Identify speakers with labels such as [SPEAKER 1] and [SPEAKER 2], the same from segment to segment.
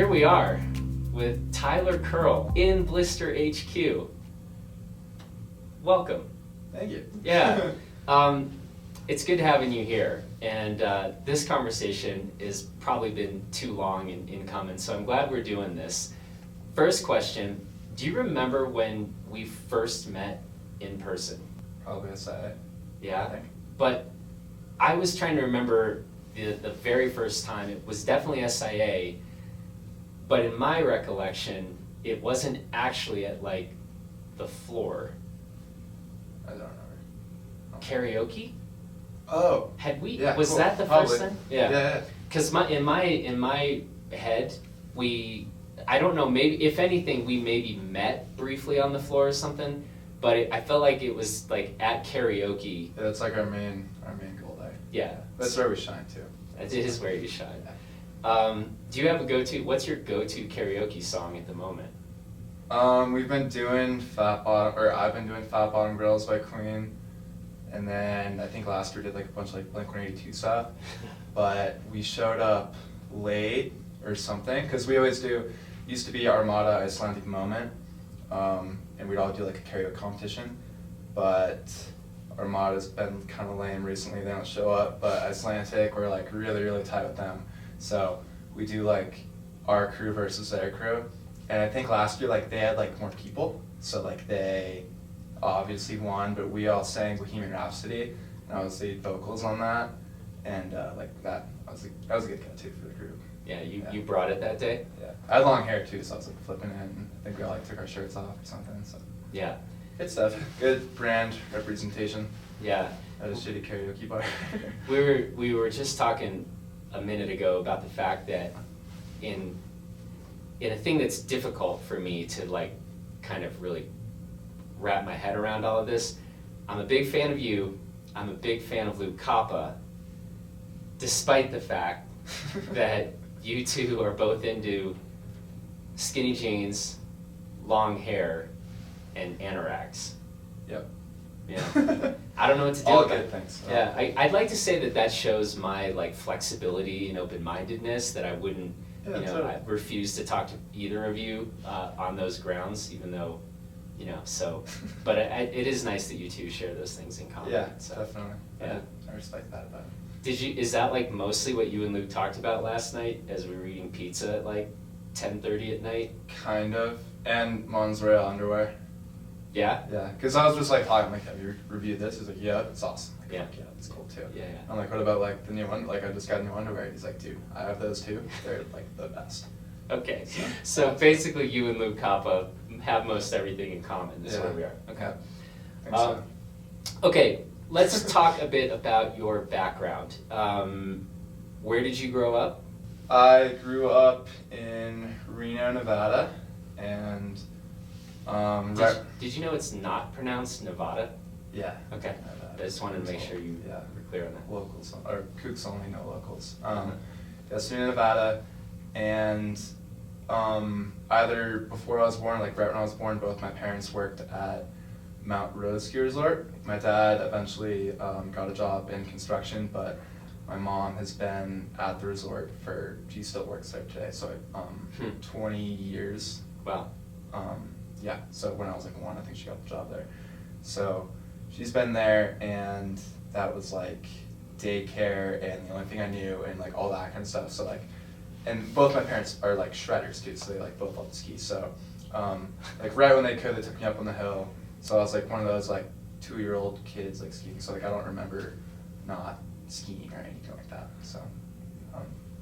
[SPEAKER 1] here we are with Tyler Curle in Blister HQ. Welcome.
[SPEAKER 2] Thank you.
[SPEAKER 1] Yeah. It's good having you here. And this conversation has probably been too long in coming, so I'm glad we're doing this. First question, do you remember when we first met in person?
[SPEAKER 2] Probably SIA.
[SPEAKER 1] Yeah?
[SPEAKER 2] I think.
[SPEAKER 1] But I was trying to remember the very first time. It was definitely SIA, but in my recollection, it wasn't actually at like the floor.
[SPEAKER 2] I don't remember.
[SPEAKER 1] Karaoke?
[SPEAKER 2] Oh.
[SPEAKER 1] Had we?
[SPEAKER 2] Yeah,
[SPEAKER 1] was
[SPEAKER 2] cool.
[SPEAKER 1] that the
[SPEAKER 2] Probably.
[SPEAKER 1] first time? Yeah.
[SPEAKER 2] Yeah.
[SPEAKER 1] Because in my head, I don't know, maybe if anything, we maybe met briefly on the floor or something, but I felt like it was like at karaoke.
[SPEAKER 2] Yeah, that's like our main goal there.
[SPEAKER 1] Yeah.
[SPEAKER 2] That's where we shine too.
[SPEAKER 1] It is where you shine. Do you have a go-to? What's your go-to karaoke song at the moment?
[SPEAKER 2] We've been doing I've been doing Fat Bottom Girls by Queen, and then I think last year did like a bunch of like Blink-182 stuff, but we showed up late or something, because we always used to be Armada Icelandic Moment, and we'd all do like a karaoke competition, but Armada's been kind of lame recently, they don't show up, but Icelandic, we're like really, really tight with them, so we do like our crew versus their crew, and I think last year like they had like more people, so like they obviously won, but we all sang Bohemian Rhapsody, and I was the vocals on that, and like that was a good cut too for the group.
[SPEAKER 1] Yeah, you brought it that day?
[SPEAKER 2] Yeah, I had long hair too, so I was like flipping it, and I think we all like took our shirts off or something, so.
[SPEAKER 1] Yeah.
[SPEAKER 2] Good stuff, good brand representation
[SPEAKER 1] Yeah.
[SPEAKER 2] at a shitty karaoke bar.
[SPEAKER 1] We were just talking a minute ago about the fact that in a thing that's difficult for me to like kind of really wrap my head around all of this, I'm a big fan of you, I'm a big fan of Luke Kappa, despite the fact that you two are both into skinny jeans, long hair, and anoraks.
[SPEAKER 2] Yep.
[SPEAKER 1] Yeah. I don't know what to do
[SPEAKER 2] All
[SPEAKER 1] about
[SPEAKER 2] good
[SPEAKER 1] it.
[SPEAKER 2] things.
[SPEAKER 1] Yeah, I'd like to say that shows my like flexibility and open-mindedness, that I wouldn't,
[SPEAKER 2] Yeah,
[SPEAKER 1] you know,
[SPEAKER 2] totally.
[SPEAKER 1] I refuse to talk to either of you on those grounds, even though, you know, so, but it is nice that you two share those things in common.
[SPEAKER 2] Yeah,
[SPEAKER 1] so.
[SPEAKER 2] definitely.
[SPEAKER 1] Yeah.
[SPEAKER 2] I respect that about it.
[SPEAKER 1] Is that like mostly what you and Luke talked about last night as we were eating pizza at like 10:30 at night?
[SPEAKER 2] Kind of, and Mons Royal underwear.
[SPEAKER 1] Yeah?
[SPEAKER 2] Yeah, because I was just like, I'm like, have you reviewed this? He's like, yeah, it's awesome. Like,
[SPEAKER 1] Yeah.
[SPEAKER 2] yeah, it's cool too.
[SPEAKER 1] Yeah.
[SPEAKER 2] I'm like, what about like the new one? Like, I just got new underwear. He's like, dude, I have those too. They're like the best.
[SPEAKER 1] Okay, so basically you and Luke Kappa have most everything in common, is where we are. Okay.
[SPEAKER 2] Yeah. I think so.
[SPEAKER 1] Okay, let's talk a bit about your background. Where did you grow up?
[SPEAKER 2] I grew up in Reno, Nevada, and
[SPEAKER 1] Did you know it's not pronounced Nevada?
[SPEAKER 2] yeah.
[SPEAKER 1] Okay, I just wanted to make sure you
[SPEAKER 2] Yeah.
[SPEAKER 1] were clear on that.
[SPEAKER 2] Locals, or kooks only know locals. Yes, Reno, Nevada, and either before I was born, like right when I was born, both my parents worked at Mount Rose Ski Resort. My dad eventually got a job in construction, but my mom has been at the resort she still works there today, so 20 years.
[SPEAKER 1] Wow.
[SPEAKER 2] Yeah, so when I was like 1, I think she got the job there. So she's been there, and that was like daycare and the only thing I knew, and like all that kind of stuff. So like, and both my parents are like shredders too, so they like both love to ski. So like right when they could, they took me up on the hill. So I was like one of those like 2-year-old kids like skiing. So like I don't remember not skiing or anything like that. So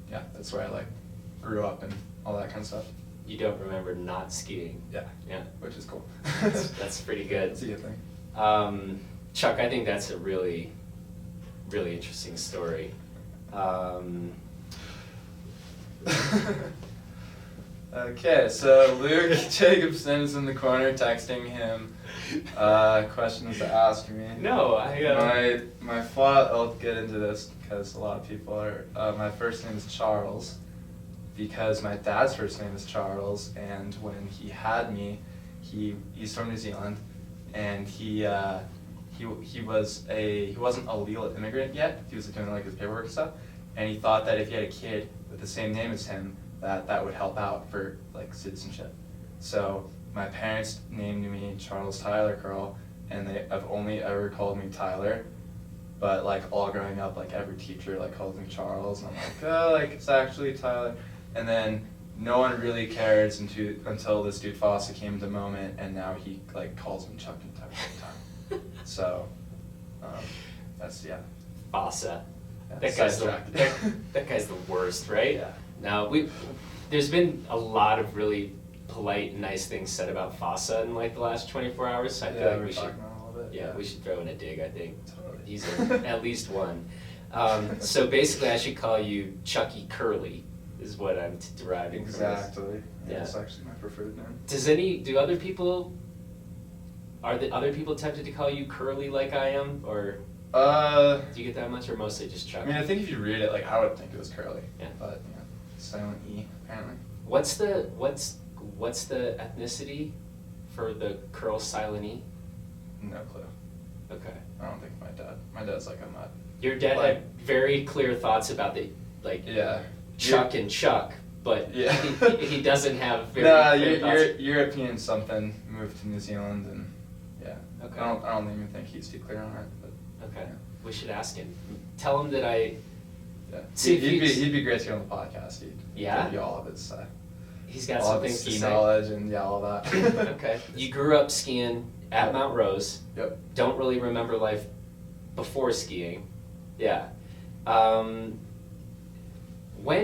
[SPEAKER 2] yeah, that's where I like grew up and all that kind of stuff.
[SPEAKER 1] You don't remember not skiing?
[SPEAKER 2] Yeah.
[SPEAKER 1] Yeah.
[SPEAKER 2] Which is cool.
[SPEAKER 1] That's pretty good.
[SPEAKER 2] It's a good thing.
[SPEAKER 1] Chuck, I think that's a really, really interesting story.
[SPEAKER 2] Okay, so Luke Jacobson is in the corner texting him questions to ask me.
[SPEAKER 1] No,
[SPEAKER 2] My thought, I'll get into this because a lot of people are, my first name is Charles because my dad's first name is Charles, and when he had me, he's from New Zealand, and he wasn't a legal immigrant yet. He was doing like his paperwork and stuff, and he thought that if he had a kid with the same name as him, that would help out for like citizenship. So my parents named me Charles Tyler Curle, and they have only ever called me Tyler. But like all growing up, like every teacher like calls me Charles, and I'm like, oh, like it's actually Tyler. And then no one really cares until this dude Fossa came to Moment, and now he like calls me Chuck and Tuck all the time. So that's
[SPEAKER 1] Fossa.
[SPEAKER 2] Yeah,
[SPEAKER 1] That guy's the worst, right?
[SPEAKER 2] Yeah.
[SPEAKER 1] Now there's been a lot of really polite and nice things said about Fossa in like the last 24 hours. So I feel like we should. We should throw in a dig, I think.
[SPEAKER 2] Totally.
[SPEAKER 1] He's at least one. So basically I should call you Chucky Curly, is what I'm deriving from this.
[SPEAKER 2] Exactly.
[SPEAKER 1] Yeah.
[SPEAKER 2] That's actually my preferred name.
[SPEAKER 1] Are the other people tempted to call you Curly like I am, or do you get that much, or mostly just Chucky?
[SPEAKER 2] I mean, I think if you read it, like I would think it was Curly.
[SPEAKER 1] Yeah.
[SPEAKER 2] But silent E apparently.
[SPEAKER 1] What's the ethnicity for the Curle silent E?
[SPEAKER 2] No clue.
[SPEAKER 1] Okay.
[SPEAKER 2] I don't think my dad's like a mutt.
[SPEAKER 1] Your dad
[SPEAKER 2] Like-
[SPEAKER 1] had very clear thoughts about
[SPEAKER 2] Yeah.
[SPEAKER 1] Chuck and Chuck, but
[SPEAKER 2] Yeah.
[SPEAKER 1] he doesn't have very
[SPEAKER 2] No,
[SPEAKER 1] clear thoughts.
[SPEAKER 2] European something, moved to New Zealand, and
[SPEAKER 1] Okay.
[SPEAKER 2] I don't even think he's too clear on it, but
[SPEAKER 1] Okay.
[SPEAKER 2] yeah.
[SPEAKER 1] We should ask him. Tell him that I.
[SPEAKER 2] Yeah.
[SPEAKER 1] See if
[SPEAKER 2] He'd be great to get on the podcast.
[SPEAKER 1] Yeah?
[SPEAKER 2] Give you all of his
[SPEAKER 1] He's got
[SPEAKER 2] all
[SPEAKER 1] some
[SPEAKER 2] of his
[SPEAKER 1] things to
[SPEAKER 2] ski
[SPEAKER 1] say.
[SPEAKER 2] knowledge and all that.
[SPEAKER 1] Okay. You grew up skiing at Mount Rose.
[SPEAKER 2] Yep.
[SPEAKER 1] Don't really remember life before skiing. Yeah. When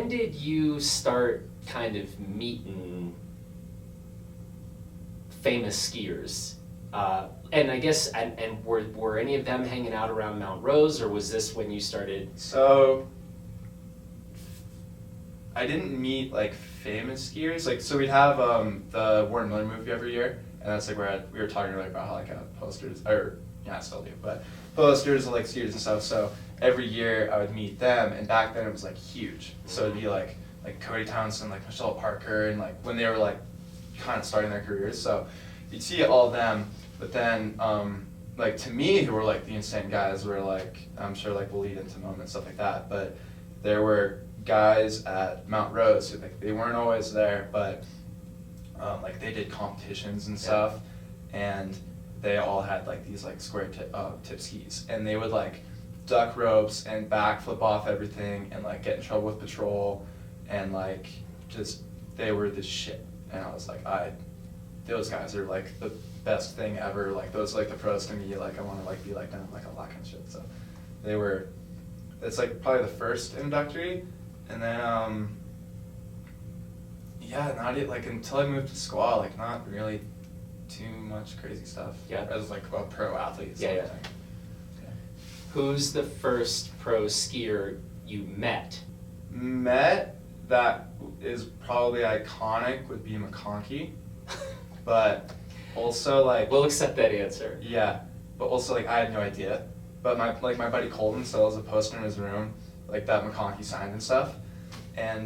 [SPEAKER 1] did you start kind of meeting famous skiers? And I guess, and were any of them hanging out around Mount Rose, or was this when you started?
[SPEAKER 2] So I didn't meet like famous skiers. Like, so we'd have the Warren Miller movie every year, and that's like where we were talking like about how like posters, or yeah, I still do, but posters of like skiers and stuff. So every year I would meet them, and back then it was like huge. So it'd be like Cody Townsend, like Michelle Parker, and like when they were like kind of starting their careers. So you'd see all of them, but then like to me, who were like the insane guys, were like, I'm sure like we'll lead into moments, stuff like that, but there were guys at Mount Rose who like they weren't always there, but like they did competitions and stuff, and they all had like these like square tip skis, and they would like duck ropes and backflip off everything and like get in trouble with patrol, and like just they were the shit. And I was like, those guys are like the best thing ever. Like those are like the pros to me. Like I want to like be like them, like all that kind of shit. So they were. It's like probably the first introductory, and then not it like until I moved to squaw, like not really too much crazy stuff.
[SPEAKER 1] Yeah.
[SPEAKER 2] As like a pro athlete.
[SPEAKER 1] Yeah, yeah.
[SPEAKER 2] Okay.
[SPEAKER 1] Who's the first pro skier you met?
[SPEAKER 2] Met that is probably iconic would be McConkey, but also like
[SPEAKER 1] We'll accept that answer.
[SPEAKER 2] yeah, but also like I had no idea. But my buddy Colton still has a poster in his room, like that McConkey signed and stuff, and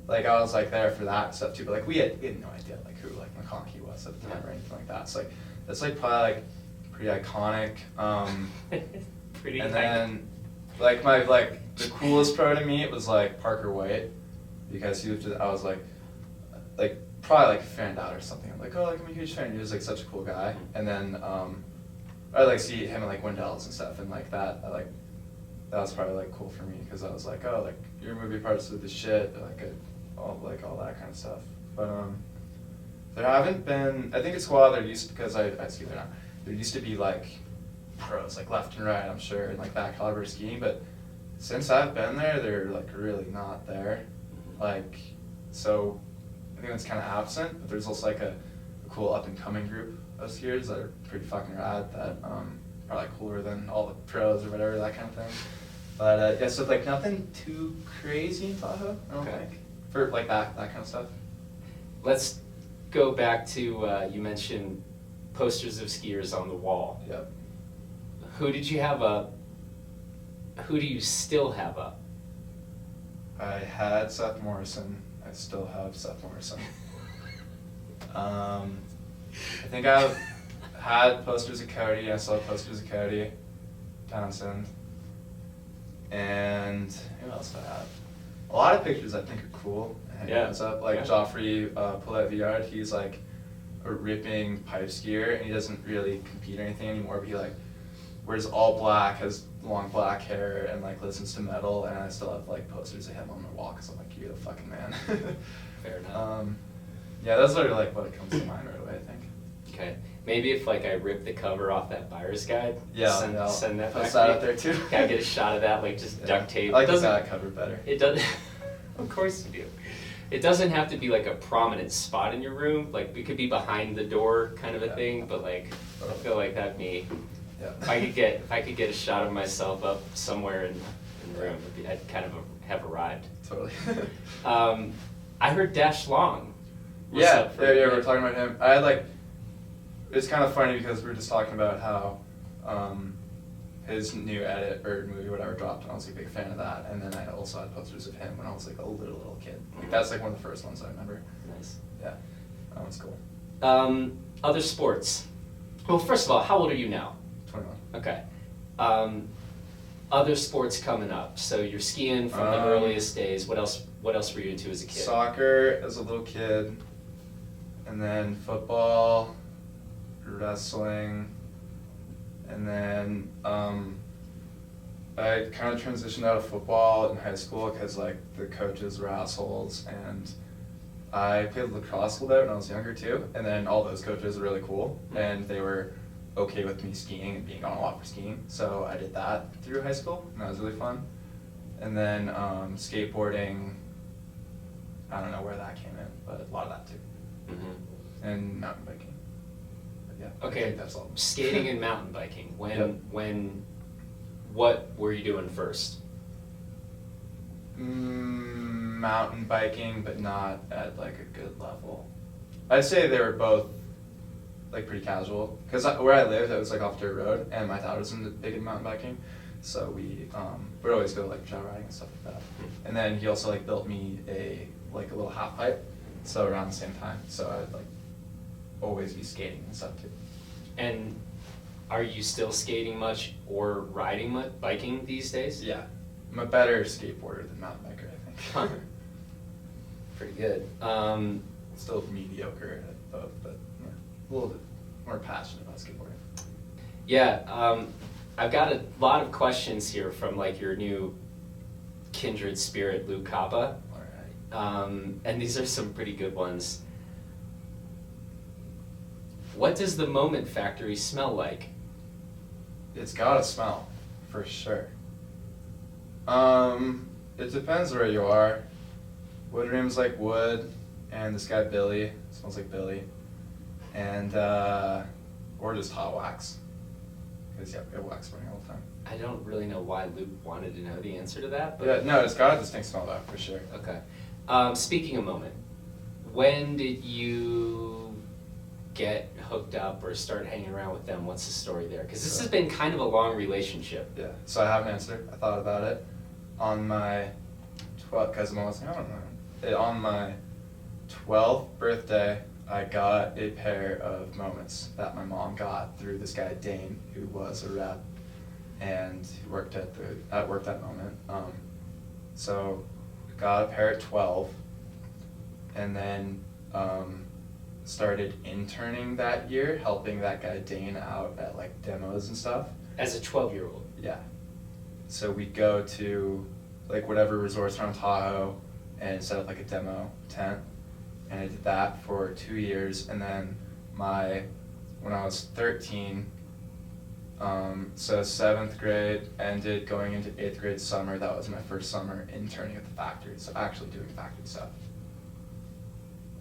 [SPEAKER 2] like I was like there for that stuff too. But like we had no idea like who like McConkey was at the time or anything like that. So like that's like probably like pretty iconic.
[SPEAKER 1] Pretty
[SPEAKER 2] And
[SPEAKER 1] iconic.
[SPEAKER 2] then like my the coolest pro to me it was like Parker White, because he was just, I was like probably like fanned out or something. I'm like, oh, like I'm a huge fan. He was like such a cool guy. And then I like see him at like Wendell's and stuff, and like that that was probably like cool for me, because I was like, oh, like your movie parts with the shit, like all that kind of stuff. But there haven't been. I think it's cool there used, because I ski there now. There used to be like pros like left and right, I'm sure, and like that caliber of skiing, but since I've been there, they're like really not there. Like, so I think that's kind of absent, but there's also like a cool up and coming group of skiers that are pretty fucking rad, that are like cooler than all the pros or whatever, that kind of thing. But yeah, so like nothing too crazy in Tahoe, I don't think, for like that kind of stuff.
[SPEAKER 1] Let's go back to, you mentioned posters of skiers on the wall.
[SPEAKER 2] Yep.
[SPEAKER 1] Who did you have up? Who do you still have up?
[SPEAKER 2] I had Seth Morrison. I still have Seth Morrison. I think I've had posters of Cody. I still have posters of Cody Townsend. And who else do I have? A lot of pictures I think are cool. I hang
[SPEAKER 1] Yeah.
[SPEAKER 2] those up. Like
[SPEAKER 1] Yeah.
[SPEAKER 2] Joffrey Poulet-Villard, he's like a ripping pipe skier, and he doesn't really compete or anything anymore, but he like wears all black, has long black hair, and like listens to metal, and I still have like posters of him on my wall, because I'm like, you're the fucking man.
[SPEAKER 1] Fair enough.
[SPEAKER 2] Yeah, those are like what comes to mind right away, I think.
[SPEAKER 1] Okay. Maybe if like I rip the cover off that buyer's guide,
[SPEAKER 2] Yeah,
[SPEAKER 1] send that back
[SPEAKER 2] post
[SPEAKER 1] to
[SPEAKER 2] that
[SPEAKER 1] me.
[SPEAKER 2] out there too.
[SPEAKER 1] Can I get a shot of that, like just
[SPEAKER 2] Yeah.
[SPEAKER 1] duct tape?
[SPEAKER 2] I like
[SPEAKER 1] It doesn't-
[SPEAKER 2] that cover better.
[SPEAKER 1] It doesn't. Of course you do. It doesn't have to be like a prominent spot in your room. Like it could be behind the door, kind of a
[SPEAKER 2] Yeah.
[SPEAKER 1] thing. But like, I feel like that'd be.
[SPEAKER 2] Yeah.
[SPEAKER 1] If I could get a shot of myself up somewhere in the room, I'd kind of have arrived.
[SPEAKER 2] Totally.
[SPEAKER 1] I heard Dash Long. was
[SPEAKER 2] Yeah,
[SPEAKER 1] up for-
[SPEAKER 2] we're talking about him. I had like, it's kind of funny because we were just talking about how his new edit or movie, whatever, dropped, and I was like a big fan of that. And then I also had posters of him when I was like a little kid. Like, that's like one of the first ones I remember.
[SPEAKER 1] Nice.
[SPEAKER 2] Yeah, that one's cool.
[SPEAKER 1] Other sports. Well, first of all, how old are you now?
[SPEAKER 2] 21.
[SPEAKER 1] Okay. Other sports coming up. So you're skiing from the
[SPEAKER 2] Um,
[SPEAKER 1] earliest days. What else were you into as a kid?
[SPEAKER 2] Soccer as a little kid, and then football, wrestling, and then I kind of transitioned out of football in high school because like the coaches were assholes, and I played lacrosse a little bit when I was younger too, and then all those coaches were really cool, and they were okay with me skiing and being on a lot for skiing, so I did that through high school, and that was really fun. And then skateboarding, I don't know where that came in, but a lot of that too.
[SPEAKER 1] Mm-hmm.
[SPEAKER 2] And mountain biking. But yeah, I
[SPEAKER 1] Okay.
[SPEAKER 2] think that's all.
[SPEAKER 1] Skating and mountain biking.
[SPEAKER 2] Yep.
[SPEAKER 1] What were you doing first?
[SPEAKER 2] Mountain biking, but not at like a good level. I'd say they were both like pretty casual, because where I lived, it was like off dirt road, and my dad was big in mountain biking, so we would always go like trail riding and stuff like that. And then he also like built me a little half pipe, so around the same time, so I'd like always be skating and stuff too.
[SPEAKER 1] And are you still skating much or riding much, biking these days?
[SPEAKER 2] Yeah, I'm a better skateboarder than mountain biker, I think.
[SPEAKER 1] Huh. Pretty good.
[SPEAKER 2] Still mediocre at both, but yeah, a little bit more passionate about skateboarding.
[SPEAKER 1] Yeah, I've got a lot of questions here from like your new kindred spirit, Luke Kappa.
[SPEAKER 2] All right.
[SPEAKER 1] And these are some pretty good ones. What does the Moment Factory smell like?
[SPEAKER 2] It's gotta smell, for sure. It depends where you are. Wood Room's like wood, and this guy Billy smells like Billy, and or just hot wax, because yeah, we have wax burning all the time.
[SPEAKER 1] I don't really know why Luke wanted to know the answer to that, but
[SPEAKER 2] Yeah, no, it's got a distinct smell though, for sure.
[SPEAKER 1] okay. Speaking of Moment, when did you get hooked up or start hanging around with them? What's the story there? Because this has been kind of a long relationship.
[SPEAKER 2] Yeah, so I have an answer. I thought about it on my 12th, because I'm almost, I don't know. On my 12th birthday, I got a pair of Moments that my mom got through this guy Dane, who was a rep and who worked at Moment. So got a pair at 12, and then started interning that year, helping that guy Dane out at like demos and stuff.
[SPEAKER 1] As a 12-year-old.
[SPEAKER 2] Yeah. So we'd go to like whatever resorts around Tahoe and set up like a demo tent. And I did that for 2 years. And then when I was 13, so 7th grade ended, going into 8th grade summer, that was my first summer interning at the factory. So actually doing factory stuff.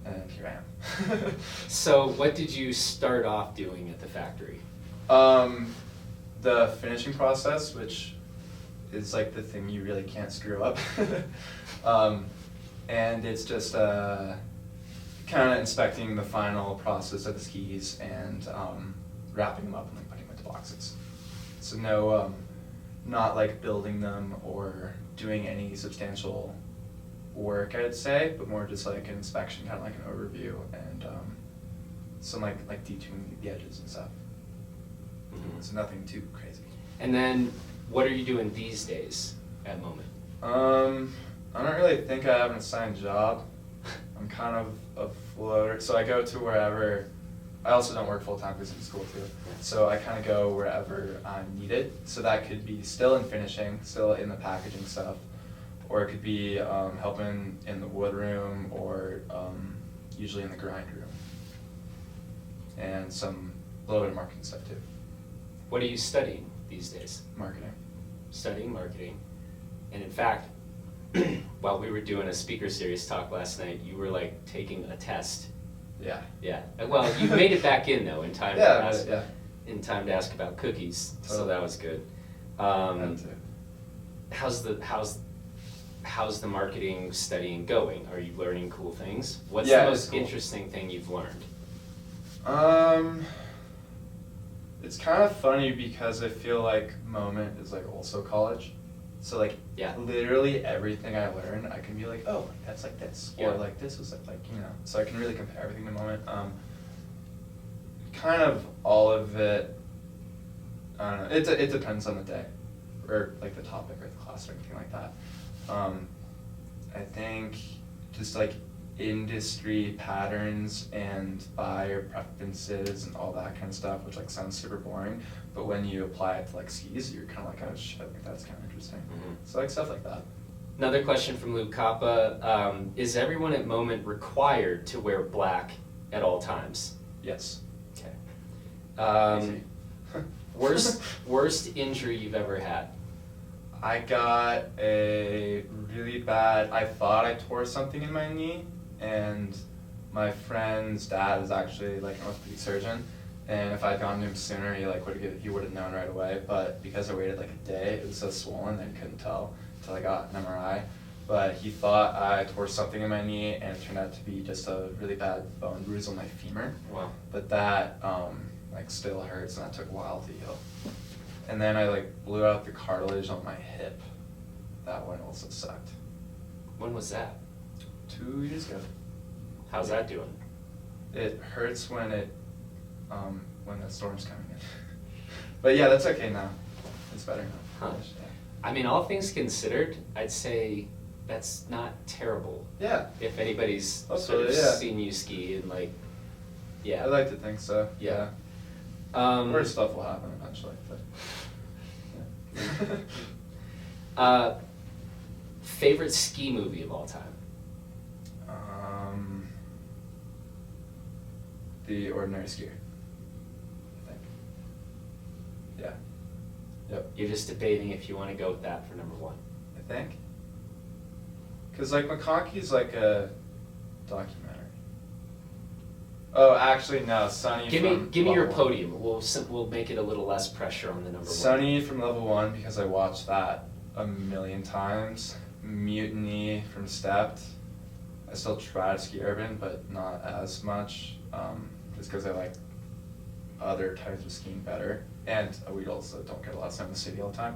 [SPEAKER 2] And here I am.
[SPEAKER 1] So what did you start off doing at the factory?
[SPEAKER 2] The finishing process, which is like the thing you really can't screw up. And it's just kind of inspecting the final process of the skis and wrapping them up and like putting them into boxes. So no, not like building them or doing any substantial work, I'd say, but more just like an inspection, kind of like an overview, and some like detuning the edges and stuff.
[SPEAKER 1] Mhm.
[SPEAKER 2] So nothing too crazy.
[SPEAKER 1] And then what are you doing these days at Moment?
[SPEAKER 2] I don't really think I have an assigned job. I'm kind of a floater, so I go to wherever. I also don't work full time because I'm in school too. So I kind of go wherever I'm needed. So that could be still in finishing, still in the packaging stuff, or it could be helping in the wood room, or usually in the grind room, and a little bit of marketing stuff too.
[SPEAKER 1] What are you studying these days?
[SPEAKER 2] Marketing.
[SPEAKER 1] Studying marketing. And in fact, while we were doing a speaker series talk last night, you were like taking a test.
[SPEAKER 2] Yeah.
[SPEAKER 1] Yeah. Well, you made it back in though in time
[SPEAKER 2] Yeah,
[SPEAKER 1] to ask.
[SPEAKER 2] yeah.
[SPEAKER 1] In time to ask about cookies, so
[SPEAKER 2] Totally.
[SPEAKER 1] that was good.
[SPEAKER 2] That too.
[SPEAKER 1] How's the marketing studying going? Are you learning cool things? What's
[SPEAKER 2] Yeah,
[SPEAKER 1] the
[SPEAKER 2] it's
[SPEAKER 1] most
[SPEAKER 2] cool.
[SPEAKER 1] interesting thing you've learned?
[SPEAKER 2] It's kind of funny because I feel like Moment is like also college. So like
[SPEAKER 1] Yeah.
[SPEAKER 2] literally everything I learn, I can be like, oh, that's like this,
[SPEAKER 1] Yeah.
[SPEAKER 2] or like this was like So I can really compare everything to Moment. Kind of all of it. I don't know. It depends on the day, or like the topic or the class or anything like that. I think just like industry patterns and buyer preferences and all that kind of stuff, which like sounds super boring, but when you apply it to like skis, you're kind of like, oh shit, like that's kind of interesting.
[SPEAKER 1] Mhm.
[SPEAKER 2] So like stuff like that.
[SPEAKER 1] Another question from Luke Kappa. Is everyone at Moment required to wear black at all times?
[SPEAKER 2] Yes.
[SPEAKER 1] Okay.
[SPEAKER 2] Easy.
[SPEAKER 1] Worst injury you've ever had?
[SPEAKER 2] I got a really bad, I thought I tore something in my knee, and my friend's dad is actually like an orthopedic surgeon, and if I'd gone to him sooner, he would have known right away, but because I waited like a day, it was so swollen that he couldn't tell until I got an MRI. But he thought I tore something in my knee, and it turned out to be just a really bad bone bruise on my femur.
[SPEAKER 1] Wow.
[SPEAKER 2] But that like still hurts, and that took a while to heal. And then I like blew out the cartilage on my hip. That one also sucked.
[SPEAKER 1] When was that?
[SPEAKER 2] 2 years ago.
[SPEAKER 1] How's that doing?
[SPEAKER 2] It hurts when when the storm's coming in. But yeah, that's okay now. It's better now.
[SPEAKER 1] Huh.
[SPEAKER 2] Yeah.
[SPEAKER 1] I mean, all things considered, I'd say that's not terrible.
[SPEAKER 2] Yeah.
[SPEAKER 1] If anybody's
[SPEAKER 2] Hopefully,
[SPEAKER 1] sort of
[SPEAKER 2] yeah.
[SPEAKER 1] seen you ski and like, yeah.
[SPEAKER 2] I like to think so.
[SPEAKER 1] Yeah.
[SPEAKER 2] Worse stuff will happen eventually, but yeah.
[SPEAKER 1] Favorite ski movie of all time?
[SPEAKER 2] The Ordinary Skier, I think. Yeah. Yep.
[SPEAKER 1] You're just debating if you want to go with that for number one.
[SPEAKER 2] I think. Cause like McConkey's like a documentary. Oh, actually no, Sunny.
[SPEAKER 1] Give me
[SPEAKER 2] from
[SPEAKER 1] your
[SPEAKER 2] Level One.
[SPEAKER 1] podium. We'll make it a little less pressure on the number one.
[SPEAKER 2] Sunny from Level 1 because I watched that a million times. Mutiny from Stepped. I still try to ski urban, but not as much, just because I like other types of skiing better. And we also don't get a lot of time in the city all the time.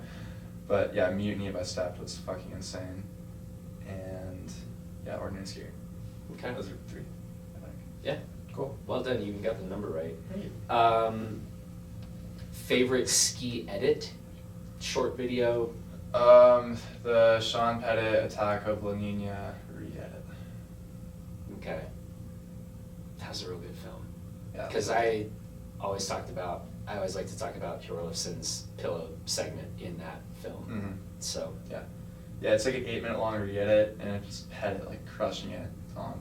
[SPEAKER 2] But yeah, Mutiny by Stepped was fucking insane. And yeah, Ordinary Skier.
[SPEAKER 1] Okay.
[SPEAKER 2] Those are 3, I think.
[SPEAKER 1] Yeah.
[SPEAKER 2] Cool.
[SPEAKER 1] Well done. You even got the number right.
[SPEAKER 2] Thank you.
[SPEAKER 1] Favorite ski edit? Short video?
[SPEAKER 2] The Sean Pettit Attack of La Nina re-edit.
[SPEAKER 1] Okay. That was a real good film.
[SPEAKER 2] Yeah.
[SPEAKER 1] Because I always like to talk about Hjorlifson's pillow segment in that film.
[SPEAKER 2] Mm-hmm.
[SPEAKER 1] So.
[SPEAKER 2] Yeah. Yeah, it's like an 8-minute long re-edit, and it just Pettit like crushing it on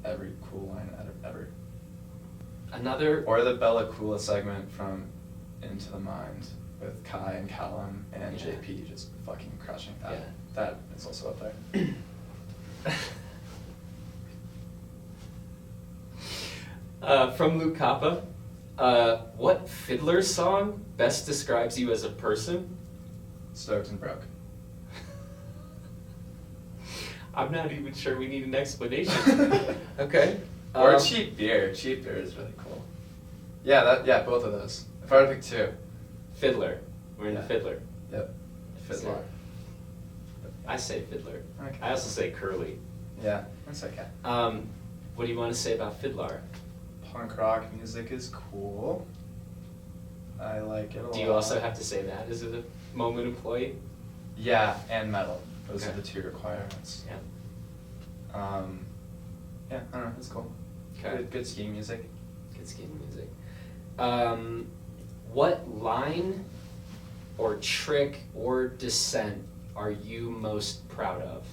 [SPEAKER 2] every cool line ever.
[SPEAKER 1] Another.
[SPEAKER 2] Or the Bella Kula segment from Into the Mind with Kai and Callum and
[SPEAKER 1] Yeah.
[SPEAKER 2] JP just fucking crushing that.
[SPEAKER 1] Yeah.
[SPEAKER 2] That is also up there.
[SPEAKER 1] From Luke Kappa, what Fiddler song best describes you as a person?
[SPEAKER 2] Stoked and Broke.
[SPEAKER 1] I'm not even sure we need an explanation. Okay.
[SPEAKER 2] Or Cheap Beer. Cheap Beer is really cool. Yeah, both of those. If I were to pick 2.
[SPEAKER 1] Fiddler. We're in
[SPEAKER 2] Yeah.
[SPEAKER 1] Fiddler.
[SPEAKER 2] Yep. Fiddler.
[SPEAKER 1] I say Fiddler.
[SPEAKER 2] Okay.
[SPEAKER 1] I also say Curly.
[SPEAKER 2] Yeah, that's okay.
[SPEAKER 1] What do you want to say about Fiddler?
[SPEAKER 2] Punk rock music is cool. I like it a lot.
[SPEAKER 1] Do you also have to say that as a Moment employee?
[SPEAKER 2] Yeah, and metal. Those
[SPEAKER 1] Okay.
[SPEAKER 2] are the 2 requirements.
[SPEAKER 1] Yeah.
[SPEAKER 2] yeah, I don't know, it's cool.
[SPEAKER 1] Okay.
[SPEAKER 2] Good skiing music.
[SPEAKER 1] Good skiing music. What line or trick or descent are you most proud of?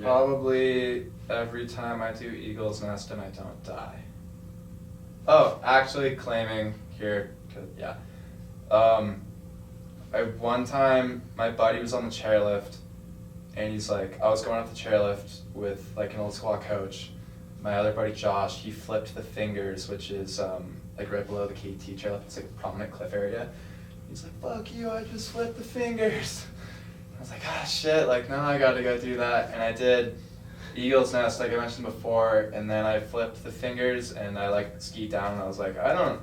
[SPEAKER 2] Probably every time I do Eagle's Nest and I don't die. Oh, actually claiming here, yeah. One time my buddy was on the chairlift and he's like, I was going up the chairlift with like an old squad coach. My other buddy Josh, he flipped the fingers, which is like right below the KT chairlift. It's like a prominent cliff area. He's like, fuck you, I just flipped the fingers. I was like, ah, shit, like, no, I gotta go do that. And I did Eagle's Nest, like I mentioned before, and then I flipped the fingers and I like skied down and I was like, I'm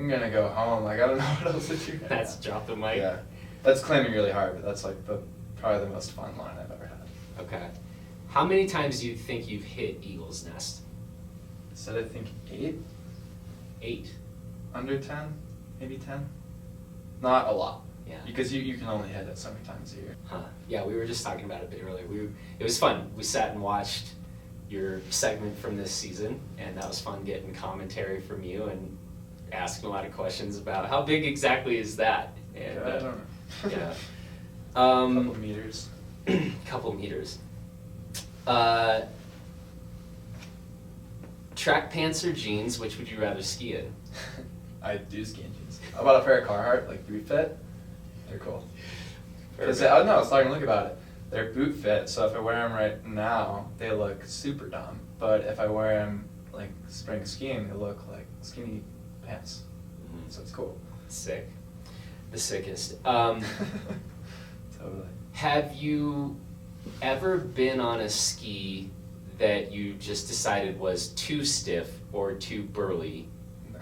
[SPEAKER 2] gonna go home. Like, I don't know what else to do.
[SPEAKER 1] That's drop the mic.
[SPEAKER 2] Yeah. That's claiming really hard, but that's like probably the most fun line I've ever had.
[SPEAKER 1] Okay. How many times do you think you've hit Eagle's Nest?
[SPEAKER 2] Said I think 8?
[SPEAKER 1] 8.
[SPEAKER 2] Under 10? Maybe 10? Not a lot.
[SPEAKER 1] Yeah.
[SPEAKER 2] Because you can only hit it so many times a year.
[SPEAKER 1] Huh. Yeah, we were just talking about it a bit earlier. It was fun. We sat and watched your segment from this season, and that was fun getting commentary from you and asking a lot of questions about how big exactly is that? And,
[SPEAKER 2] I don't know.
[SPEAKER 1] Yeah.
[SPEAKER 2] Couple meters.
[SPEAKER 1] Couple meters. Track pants or jeans, which would you rather ski in?
[SPEAKER 2] I do ski in jeans. How about a pair of Carhartt, like boot fit? They're cool. Because I was starting to look about it. They're boot fit, so if I wear them right now, they look super dumb. But if I wear them like spring skiing, they look like skinny pants.
[SPEAKER 1] Mm-hmm.
[SPEAKER 2] So it's cool.
[SPEAKER 1] Sick. The sickest.
[SPEAKER 2] Totally.
[SPEAKER 1] Have you ever been on a ski that you just decided was too stiff or too burly?
[SPEAKER 2] No.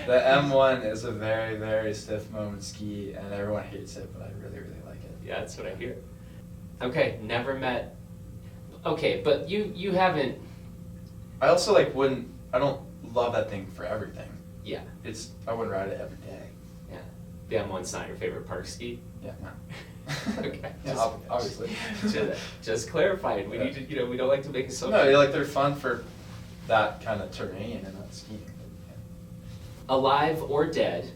[SPEAKER 2] The M1 is a very, very stiff moment ski, and everyone hates it, but I really, really like it.
[SPEAKER 1] Yeah, that's what I hear. Okay, never met. Okay, but you haven't.
[SPEAKER 2] I also I don't love that thing for everything.
[SPEAKER 1] Yeah.
[SPEAKER 2] I wouldn't ride it every day.
[SPEAKER 1] Yeah. The M1's not your favorite park ski?
[SPEAKER 2] Yeah, no.
[SPEAKER 1] Okay.
[SPEAKER 2] Yeah, obviously.
[SPEAKER 1] Just clarifying. We need to, we don't like to make assumptions.
[SPEAKER 2] No, they're fun for that kind of terrain and not skiing.
[SPEAKER 1] Alive or dead,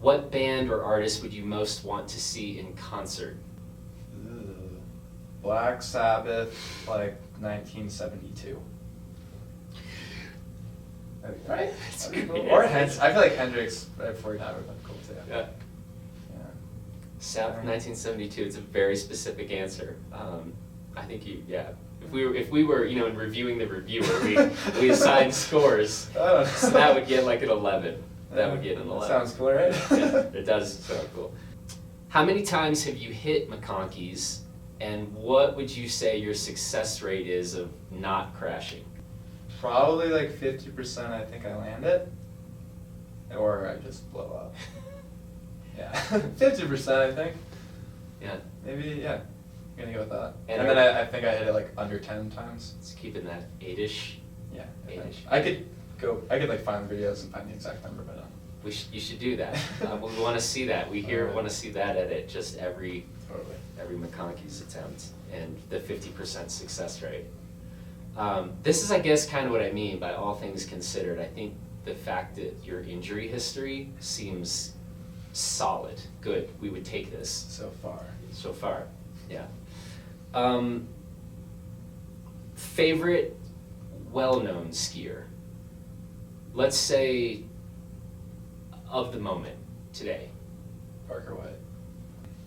[SPEAKER 1] what band or artist would you most want to see in concert?
[SPEAKER 2] Ugh. Black Sabbath, like 1972. Right? Or Hendrix. I feel like Hendrix before he died would have been cool too.
[SPEAKER 1] Yeah. Sabbath 1972. It's a very specific answer. I think If we were, in reviewing the reviewer, we assigned scores. So that would get like an 11. That would get an 11.
[SPEAKER 2] Sounds cool, right?
[SPEAKER 1] Yeah, it does sound cool. How many times have you hit McConkeys, and what would you say your success rate is of not crashing?
[SPEAKER 2] Probably like 50% I think I land it, or I just blow up. Yeah, 50% I think.
[SPEAKER 1] Yeah.
[SPEAKER 2] Maybe, yeah. I'm gonna go with that.
[SPEAKER 1] And
[SPEAKER 2] then I think I hit it like under 10 times.
[SPEAKER 1] It's keeping that 8-ish.
[SPEAKER 2] Yeah.
[SPEAKER 1] 8-ish.
[SPEAKER 2] I could like find the videos and find the exact number, but
[SPEAKER 1] You should do that. We want to see that. We want to see that edit just every McConkey's attempt and the 50% success rate. This is, I guess, kind of what I mean by all things considered. I think the fact that your injury history seems solid. Good. We would take this. So far, yeah. Favorite well-known skier? Let's say of the moment today.
[SPEAKER 2] Parker White.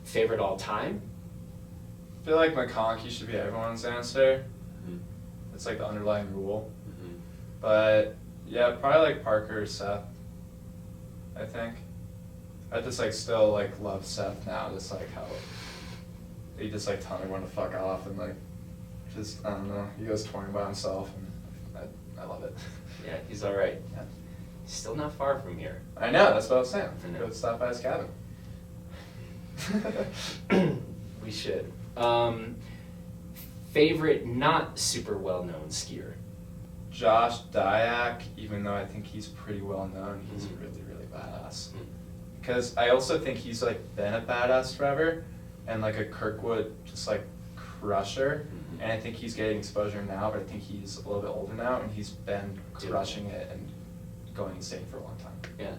[SPEAKER 1] Favorite all time?
[SPEAKER 2] I feel like McConkey should be everyone's answer.
[SPEAKER 1] Mm-hmm.
[SPEAKER 2] It's like the underlying rule.
[SPEAKER 1] Mm-hmm.
[SPEAKER 2] But yeah, probably like Parker or Seth, I think. I just like still like love Seth now, just like how he just like tell everyone to fuck off and like just, I don't know, he goes touring by himself and I love it.
[SPEAKER 1] Yeah, he's alright.
[SPEAKER 2] Yeah.
[SPEAKER 1] He's still not far from here.
[SPEAKER 2] I know, that's what I was saying.
[SPEAKER 1] I know.
[SPEAKER 2] Go stop by his cabin.
[SPEAKER 1] We should. Favorite not super well-known skier?
[SPEAKER 2] Josh Dyack, even though I think he's pretty well known, he's
[SPEAKER 1] Mhm.
[SPEAKER 2] really, really badass.
[SPEAKER 1] Mm.
[SPEAKER 2] Because I also think he's like been a badass forever, and like a Kirkwood just like crusher. And I think he's getting exposure now, but I think he's a little bit older now, and he's been crushing it and going insane for a long time.
[SPEAKER 1] Yeah.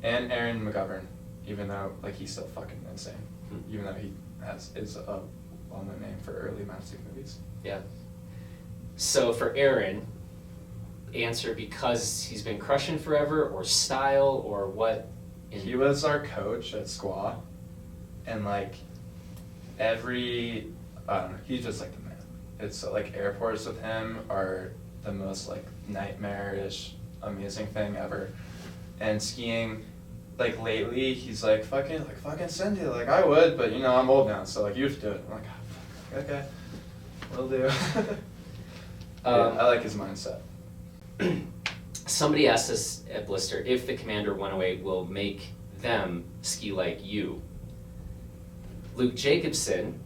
[SPEAKER 2] And Aaron McGovern, even though like he's still fucking insane, even though he is a well-known name for early Matchstick movies.
[SPEAKER 1] Yeah. So for Aaron, answer because he's been crushing forever, or style, or what?
[SPEAKER 2] He was our coach at Squaw, and like I don't know, he's just like the man. It's like airports with him are the most like nightmarish, amazing thing ever. And skiing, like lately, he's like fucking send it. Like I would, but you know I'm old now, so like you have to do it. I'm like, oh, fuck, okay, will do. I like his mindset.
[SPEAKER 1] Somebody asked us at Blister if the Commander 108 will make them ski like you. Luke Jacobson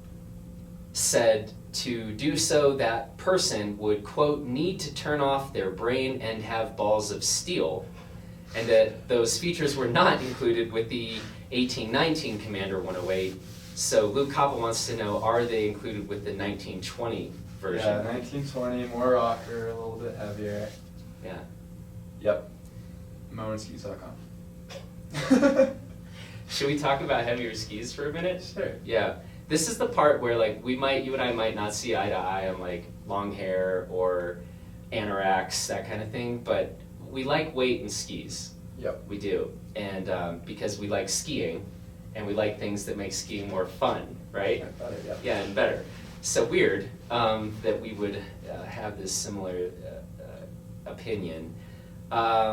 [SPEAKER 1] said to do so, that person would, quote, need to turn off their brain and have balls of steel, and that those features were not included with the 1819 Commander 108. So Luke Koppel wants to know, are they included with the 1920 version?
[SPEAKER 2] Yeah, 1920, more rocker, a little bit heavier.
[SPEAKER 1] Yeah.
[SPEAKER 2] Yep. Moenskis.com.
[SPEAKER 1] Should we talk about heavier skis for a minute?
[SPEAKER 2] Sure.
[SPEAKER 1] Yeah. This is the part where like you and I might not see eye to eye on like long hair or anoraks, that kind of thing, but we like weight in skis.
[SPEAKER 2] Yep.
[SPEAKER 1] We do. And because we like skiing and we like things that make skiing more fun, right?
[SPEAKER 2] Yeah, better, yep.
[SPEAKER 1] Yeah, and better. So weird that we would have this similar opinion. I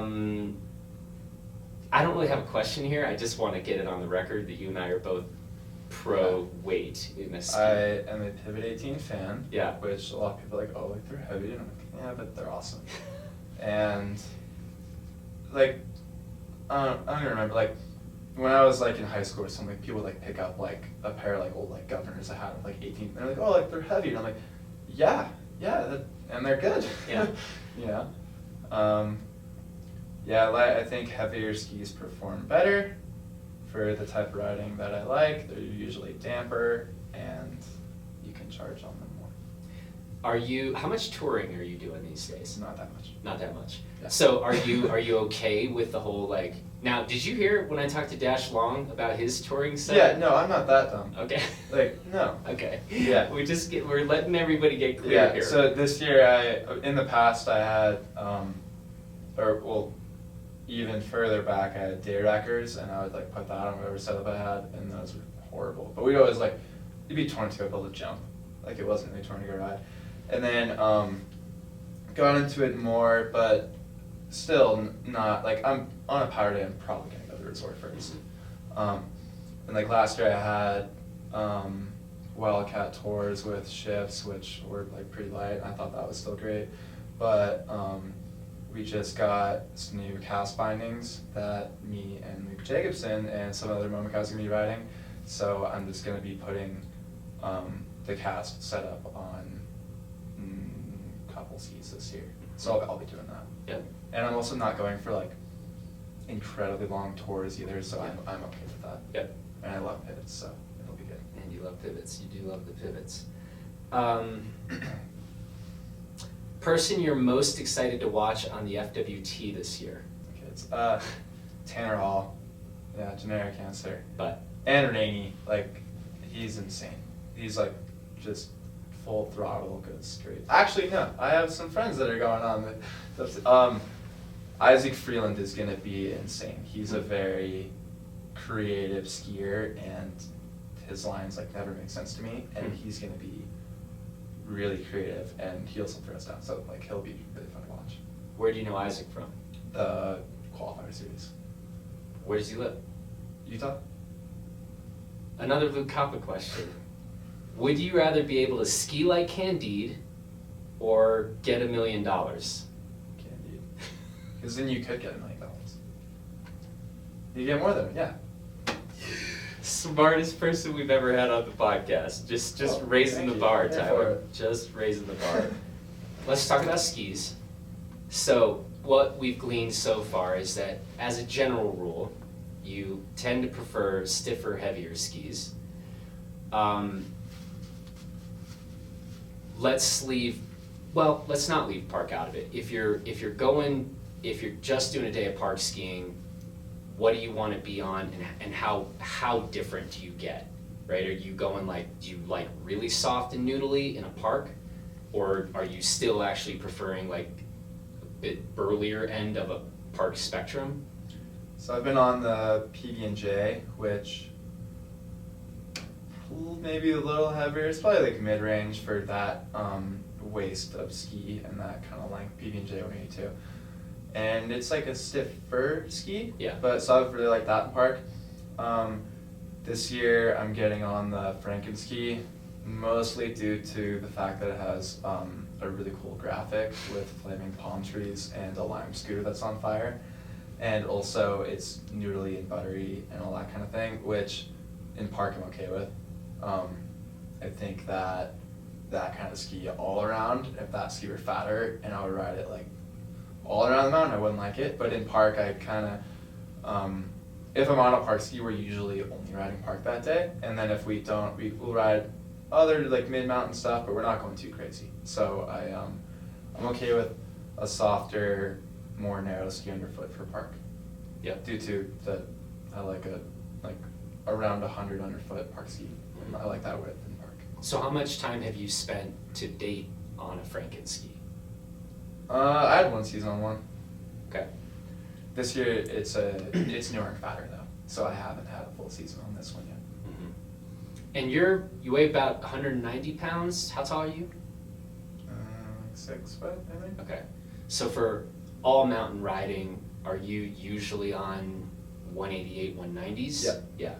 [SPEAKER 1] don't really have a question here. I just want to get it on the record that you and I are both pro weight in a ski.
[SPEAKER 2] I am a Pivot 18 fan.
[SPEAKER 1] Yeah.
[SPEAKER 2] Which a lot of people are like, oh, like they're heavy. And I'm like, yeah, but they're awesome. And like, I don't even remember, like when I was like in high school or something, people would like pick up like a pair of like old like Governors I had with like 18. And they're like, oh, like they're heavy. And I'm like, yeah, and they're good.
[SPEAKER 1] Yeah.
[SPEAKER 2] Yeah. Yeah, I think heavier skis perform better for the type of riding that I like. They're usually damper, and you can charge on them more.
[SPEAKER 1] How much touring are you doing these days?
[SPEAKER 2] Not that much.
[SPEAKER 1] Not that much.
[SPEAKER 2] Yeah.
[SPEAKER 1] So are you okay with the whole like, now did you hear when I talked to Dash Long about his touring set?
[SPEAKER 2] Yeah, no, I'm not that dumb.
[SPEAKER 1] Okay.
[SPEAKER 2] Like, no.
[SPEAKER 1] Okay.
[SPEAKER 2] Yeah.
[SPEAKER 1] We're letting everybody get clear
[SPEAKER 2] Yeah,
[SPEAKER 1] here.
[SPEAKER 2] so this year in the past I had, even further back, I had day wreckers, and I would like put that on whatever setup I had, and those were horrible. But we'd always like, it'd be torn to go build a jump, like it wasn't really torn to go ride. And then got into it more, but still not like I'm on a power day. I'm probably gonna go to the resort first. And like last year I had Wildcat tours with shifts, which were like pretty light. And I thought that was still great, but we just got some new cast bindings that me and Luke Jacobson and some other Momo guys are gonna be riding. So I'm just gonna be putting the cast setup on a couple skis this year. So I'll be doing that.
[SPEAKER 1] Yep.
[SPEAKER 2] And I'm also not going for like incredibly long tours either, so
[SPEAKER 1] Yeah.
[SPEAKER 2] I'm okay with that.
[SPEAKER 1] Yep.
[SPEAKER 2] And I love pivots, so it'll be good.
[SPEAKER 1] And you love pivots. You do love the pivots. Person you're most excited to watch on the FWT this year?
[SPEAKER 2] Okay, it's Tanner Hall. Yeah, generic answer.
[SPEAKER 1] But
[SPEAKER 2] And Rainey, like he's insane. He's like just full throttle, goes straight. Actually, no, I have some friends that are going on. Isaac Freeland is gonna be insane. He's a very creative skier, and his lines like never make sense to me. And he's gonna be really creative, and he'll some throws down. So like he'll be really fun to watch.
[SPEAKER 1] where do you know Isaac from?
[SPEAKER 2] The qualifier series.
[SPEAKER 1] Where does he live?
[SPEAKER 2] Utah.
[SPEAKER 1] Another Luke Koppa question. Would you rather be able to ski like Candide or get $1 million?
[SPEAKER 2] Candide. Because then you could get $1 million. You get more than yeah.
[SPEAKER 1] Smartest person we've ever had on the podcast. Just
[SPEAKER 2] Well,
[SPEAKER 1] raising the
[SPEAKER 2] thank you.
[SPEAKER 1] bar,
[SPEAKER 2] Here for
[SPEAKER 1] Tyler.
[SPEAKER 2] it.
[SPEAKER 1] Just raising the bar. Let's talk about skis. So what we've gleaned so far is that as a general rule, you tend to prefer stiffer, heavier skis. let's not leave park out of it. If you're just doing a day of park skiing, what do you want to be on, and how different do you get, right? Are you going do you like really soft and noodly in a park, or are you still actually preferring like a bit burlier end of a park spectrum?
[SPEAKER 2] So I've been on the PB&J, which maybe a little heavier. It's probably like mid-range for that waist of ski and that kind of length, PB&J 182. And it's like a stiffer ski,
[SPEAKER 1] Yeah.
[SPEAKER 2] But so I really like that in park. This year I'm getting on the Frankenski, mostly due to the fact that it has a really cool graphic with flaming palm trees and a lime scooter that's on fire. And also it's noodly and buttery and all that kind of thing, which in park I'm okay with. I think that kind of ski all around, if that ski were fatter and I would ride it like all around the mountain, I wouldn't like it. But in park, I kind of, if I'm on a park ski, we're usually only riding park that day. And then if we don't, we'll ride other like mid-mountain stuff, but we're not going too crazy. So I'm okay with a softer, more narrow ski underfoot for park.
[SPEAKER 1] Yeah.
[SPEAKER 2] Due to I like around 100 underfoot park ski. I like that width in park.
[SPEAKER 1] So how much time have you spent to date on a Frankenski?
[SPEAKER 2] I had one season on one.
[SPEAKER 1] Okay.
[SPEAKER 2] This year it's newer and fatter though, so I haven't had a full season on this one yet.
[SPEAKER 1] Mm-hmm. And you weigh about 190 pounds. How tall are you?
[SPEAKER 2] 6 foot, I think.
[SPEAKER 1] Okay. So for all mountain riding, are you usually on 188, 190s?
[SPEAKER 2] Yeah.
[SPEAKER 1] Yeah.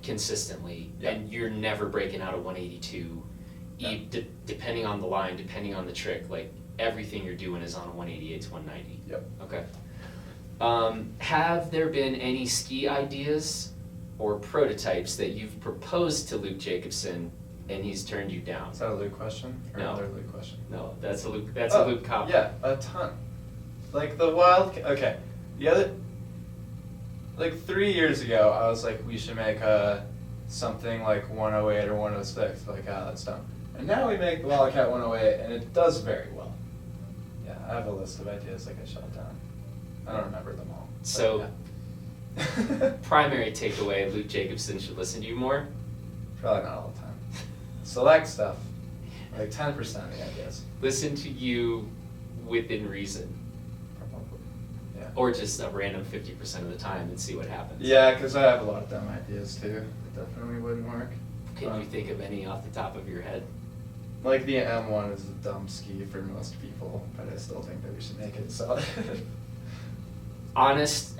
[SPEAKER 1] Consistently,
[SPEAKER 2] Yeah.
[SPEAKER 1] and you're never breaking out of 182.
[SPEAKER 2] Yeah.
[SPEAKER 1] Depending on the line, depending on the trick, like everything you're doing is on 188 to 190.
[SPEAKER 2] Yep.
[SPEAKER 1] Okay. Have there been any ski ideas or prototypes that you've proposed to Luke Jacobson and he's turned you down?
[SPEAKER 2] Is that a Luke question or
[SPEAKER 1] No.
[SPEAKER 2] another Luke question?
[SPEAKER 1] No, that's a Luke. That's a Luke comment.
[SPEAKER 2] Yeah, a ton. Like the wild. Okay, the other. Like 3 years ago, I was like, we should make something like 108 or 106. Like, that's dumb. And now we make the Wildcat 108, and it does very well. Yeah, I have a list of ideas like I shot down. I don't remember them all.
[SPEAKER 1] So,
[SPEAKER 2] yeah.
[SPEAKER 1] Primary takeaway: Luke Jacobson should listen to you more.
[SPEAKER 2] Probably not all the time. Select stuff, like 10% of the ideas.
[SPEAKER 1] Listen to you within reason,
[SPEAKER 2] Probably. Yeah.
[SPEAKER 1] or just a random 50% of the time and see what happens.
[SPEAKER 2] Yeah, because I have a lot of dumb ideas too. It definitely wouldn't work.
[SPEAKER 1] Can you think of any off the top of your head?
[SPEAKER 2] Like the M1 is a dumb ski for most people, but I still think that we should make it solid.
[SPEAKER 1] I